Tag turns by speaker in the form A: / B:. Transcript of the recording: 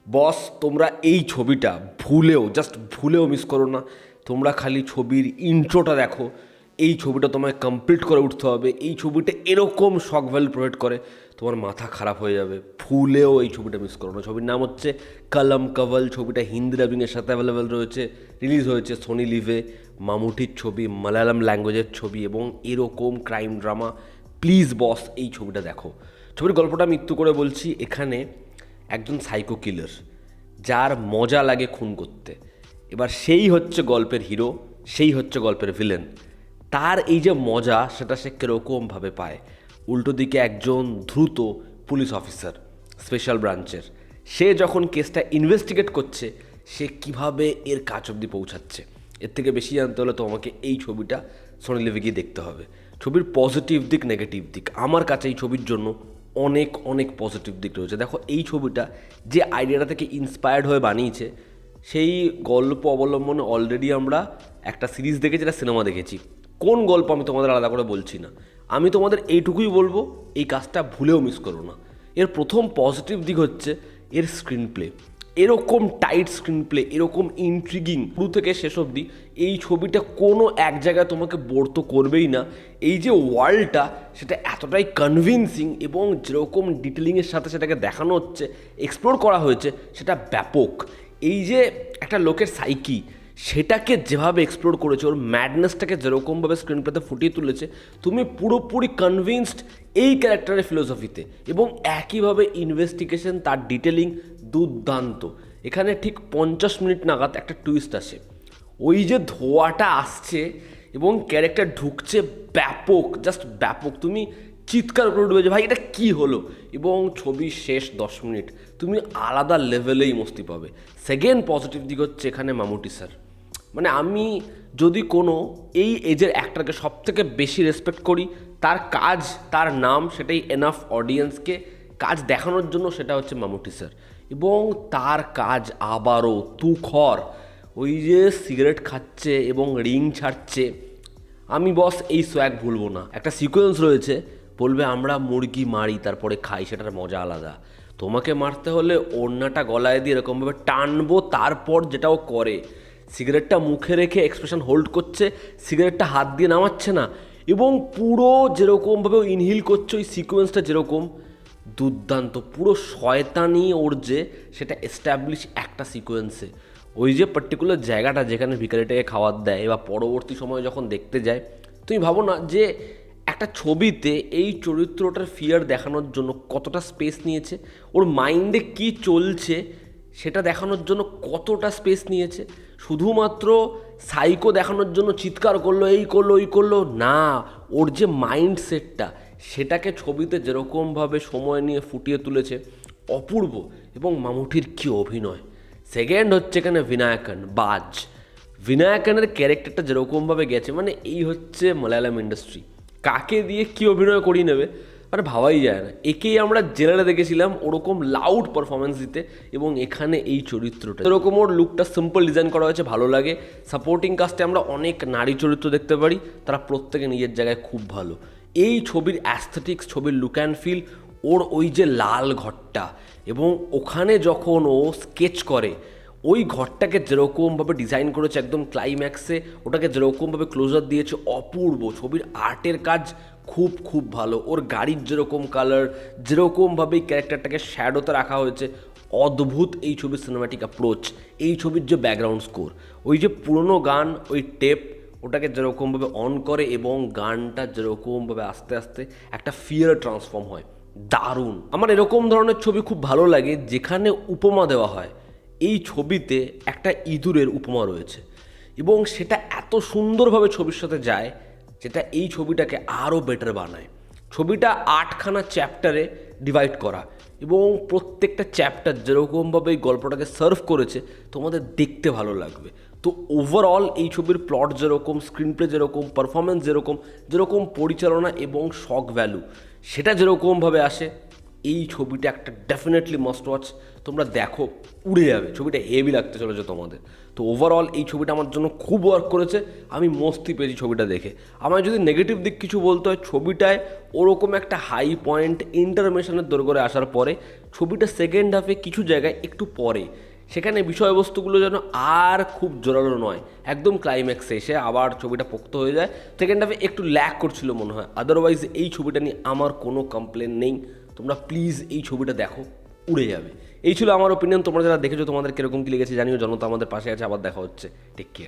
A: বস, তোমরা এই ছবিটা ভুলেও মিস করো না। তোমরা খালি ছবির ইন্ট্রোটা দেখো। এই ছবিটা তোমায় কমপ্লিট করে উঠতে হবে। এই ছবিটা এরকম শক ভ্যালু প্রোভাইড করে, তোমার মাথা খারাপ হয়ে যাবে। ভুলেও এই ছবিটা মিস করো না। ছবির নাম হচ্ছে কলম কভল। ছবিটা হিন্দি ডাবিংয়ের সাথে অ্যাভেলেবেল রয়েছে। রিলিজ হয়েছে সোনি লিভে। মামুটির ছবি, মালায়ালাম ল্যাঙ্গুয়েজের ছবি এবং এরকম ক্রাইম ড্রামা। প্লিজ বস, এই ছবিটা দেখো। ছবির গল্পটা আমি একটু করে বলছি। এখানে একজন সাইকো কিলার, যার মজা লাগে খুন করতে, এবার সেই হচ্ছে গল্পের হিরো, সেই হচ্ছে গল্পের ভিলেন। তার এই যে মজা, সেটা সে কীরকমভাবে পায়। উল্টো দিকে একজন দ্রুত পুলিশ অফিসার স্পেশাল ব্রাঞ্চের, সে যখন কেসটা ইনভেস্টিগেট করছে, সে কিভাবে এর কাজ অবধি পৌঁছাচ্ছে। এর থেকে বেশি জানতে হলে তোমাকে এই ছবিটা সোনি লিভে গিয়ে দেখতে হবে। ছবির পজিটিভ দিক, নেগেটিভ দিক, আমার কাছে এই ছবির জন্য অনেক অনেক পজিটিভ দিক রয়েছে। দেখো, এই ছবিটা যে আইডিয়াটা থেকে ইন্সপায়ার্ড হয়ে বানিয়েছে, সেই গল্প অবলম্বনে অলরেডি আমরা একটা সিরিজ দেখেছি, একটা সিনেমা দেখেছি। কোন গল্প আমি তোমাদের আলাদা করে বলছি না, আমি তোমাদের এইটুকুই বলবো, এই কাজটা ভুলেও মিস করো না। এর প্রথম পজিটিভ দিক হচ্ছে এর স্ক্রিন প্লে। এরকম টাইট স্ক্রিন প্লে, এরকম ইন্ট্রিগিং শুরু থেকে শেষ অবধি এই ছবিটা কোনো এক জায়গায় তোমাকে বোর তো করবেই না। এই যে ওয়ার্ল্ডটা, সেটা এতটাই কনভিন্সিং এবং যেরকম ডিটেলিংয়ের সাথে সেটাকে দেখানো হচ্ছে, এক্সপ্লোর করা হয়েছে, সেটা ব্যাপক। এই যে একটা লোকের সাইকি, সেটাকে যেভাবে এক্সপ্লোর করেছে, ওর ম্যাডনেসটাকে যেরকমভাবে স্ক্রিন প্লেতে ফুটিয়ে তুলেছে, তুমি পুরোপুরি কনভিন্সড এই ক্যারেক্টারের ফিলোসফিতে। এবং একইভাবে ইনভেস্টিগেশন, তার ডিটেলিং দুর্দান্ত। এখানে ঠিক 50 মিনিট নাগাদ একটা টুইস্ট আসে। ওই যে ধোঁয়াটা আসছে এবং ক্যারেক্টার ঢুকছে, ব্যাপক, জাস্ট ব্যাপক। তুমি চিৎকার করে উঠবে যে ভাই এটা কী হলো। এবং ছবির শেষ 10 মিনিট তুমি আলাদা লেভেলেই মস্তি পাবে। সেকেন্ড পজিটিভ দিক হচ্ছে এখানে মামুটি স্যার। মানে আমি যদি কোনো এই এজের অ্যাক্টরকে সবথেকে বেশি রেসপেক্ট করি, তার কাজ, তার নাম, সেটাই এনাফ অডিয়েন্সকে কাজ দেখানোর জন্য, সেটা হচ্ছে মামুটি স্যার। এবং তার কাজ আবারও তুখর। ওই যে সিগারেট খাচ্ছে এবং রিং ছাড়ছে, আমি বস এই সোয়াগ ভুলবো না। একটা সিকোয়েন্স রয়েছে, বলবে আমরা মুরগি মারি তারপরে খাই, সেটার মজা আলাদা। তোমাকে মারতে হলে ওড়নাটা গলায় দিয়ে এরকমভাবে টানবো, তারপর যেটাও করে, সিগারেটটা মুখে রেখে এক্সপ্রেশন হোল্ড করছে, সিগারেটটা হাত দিয়ে নামাচ্ছে না, এবং পুরো যেরকমভাবে ইনহিল করছে, ওই সিকোয়েন্সটা যেরকম দুর্দান্ত, পুরো শয়তানি ওর যে, সেটা এস্টাবলিশ একটা সিকোয়েন্সে। ওই যে পার্টিকুলার জায়গাটা যেখানে ভিখারিটাকে খাবার দেয় বা পরবর্তী সময় যখন দেখতে যায়, তুমি ভাবো না যে একটা ছবিতে এই চরিত্রটার ফিয়ার দেখানোর জন্য কতটা স্পেস নিয়েছে, ওর মাইন্ডে কি চলছে সেটা দেখানোর জন্য কতটা স্পেস নিয়েছে। শুধুমাত্র সাইকো দেখানোর জন্য চিৎকার করলো, এই করলো, ওই করলো না, ওর যে মাইন্ডসেটটা, সেটাকে ছবিতে যেরকমভাবে সময় নিয়ে ফুটিয়ে তুলেছে, অপূর্ব। এবং মামুটির কী অভিনয়। সেকেন্ড হচ্ছে এখানে বিনায়কন, বাজ। বিনায়কনের ক্যারেক্টারটা যেরকমভাবে গেছে, মানে এই হচ্ছে মালায়ালাম ইন্ডাস্ট্রি, কাকে দিয়ে কী অভিনয় করিয়ে নেবে মানে ভাবাই যায় না। একেই আমরা জেনারে দেখেছিলাম ওরকম লাউড পারফরমেন্স দিতে, এবং এখানে এই চরিত্রটা এরকম, ওর লুকটা সিম্পল ডিজাইন করা হয়েছে, ভালো লাগে। সাপোর্টিং কাস্টে আমরা অনেক নারী চরিত্র দেখতে পারি, তারা প্রত্যেকে নিজের জায়গায় খুব ভালো। এই ছবির অ্যাস্থেটিক্স, ছবির লুক অ্যান্ড ফিল, ওর ওই যে লাল ঘরটা, এবং ওখানে যখন ও স্কেচ করে, ওই ঘরটাকে যেরকমভাবে ডিজাইন করেছে একদম ক্লাইম্যাক্সে, ওটাকে যেরকমভাবে ক্লোজার দিয়েছে, অপূর্ব। ছবির আর্টের কাজ খুব খুব ভালো। ওর গাড়ির যেরকম কালার, যেরকমভাবে এই ক্যারেক্টারটাকে শ্যাডোতে রাখা হয়েছে, অদ্ভুত এই ছবির সিনেম্যাটিক অ্যাপ্রোচ। এই ছবির যে ব্যাকগ্রাউন্ড স্কোর, ওই যে পুরনো গান, ওই টেপ, ওটাকে যেরকমভাবে অন করে এবং গানটা যেরকমভাবে আস্তে আস্তে একটা ফিয়ার ট্রান্সফর্ম হয়, দারুণ। আমার এরকম ধরনের ছবি খুব ভালো লাগে, যেখানে উপমা দেওয়া হয়। এই ছবিতে একটা ইঁদুরের উপমা রয়েছে, এবং সেটা এত সুন্দরভাবে ছবির সাথে যায়, যেটা এই ছবিটাকে আরও বেটার বানায়। ছবিটা 8খানা চ্যাপ্টারে ডিভাইড করা, এবং প্রত্যেকটা চ্যাপ্টার যেরকমভাবে এই গল্পটাকে সার্ভ করেছে, তোমাদের দেখতে ভালো লাগবে। তো ওভারঅল এই ছবির প্লট যেরকম, স্ক্রিন প্লে যেরকম, পারফরমেন্স যেরকম, যেরকম পরিচালনা এবং শক ভ্যালু সেটা যেরকমভাবে আসে, এই ছবিটা একটা ডেফিনেটলি মাস্ট ওয়াচ। তোমরা দেখো, উড়ে যাবে, ছবিটা হেভি লাগতে চলেছে তোমাদের। তো ওভারঅল এই ছবিটা আমার জন্য খুব ওয়ার্ক করেছে, আমি মস্তি পেয়েছি ছবিটা দেখে। আমার যদি নেগেটিভ দিক কিছু বলতে হয়, ছবিটায় ওরকম একটা হাই পয়েন্ট ইন্টারমেশনের দোর করে আসার পরে ছবিটা সেকেন্ড হাফে কিছু জায়গায় একটু পরে, সেখানে বিষয়বস্তুগুলো যেন আর খুব জোরালো নয়, একদম ক্লাইম্যাক্সে এসে আবার ছবিটা পোক্ত হয়ে যায়। সেকেন্ড হাফে একটু ল্যাক করছিল মনে হয়। আদারওয়াইজ এই ছবিটা নিয়ে আমার কোনো কমপ্লেন নেই। তোমরা প্লিজ এই ছবিটা দেখো, উড়ে যাবে। এই ছিল আমার ওপিনিয়ন। তোমরা যারা দেখেছো তোমাদের কীরকম কী লেগেছে জানিও। জনতা আমাদের পাশে আছে, আবার দেখা হচ্ছে। Take care.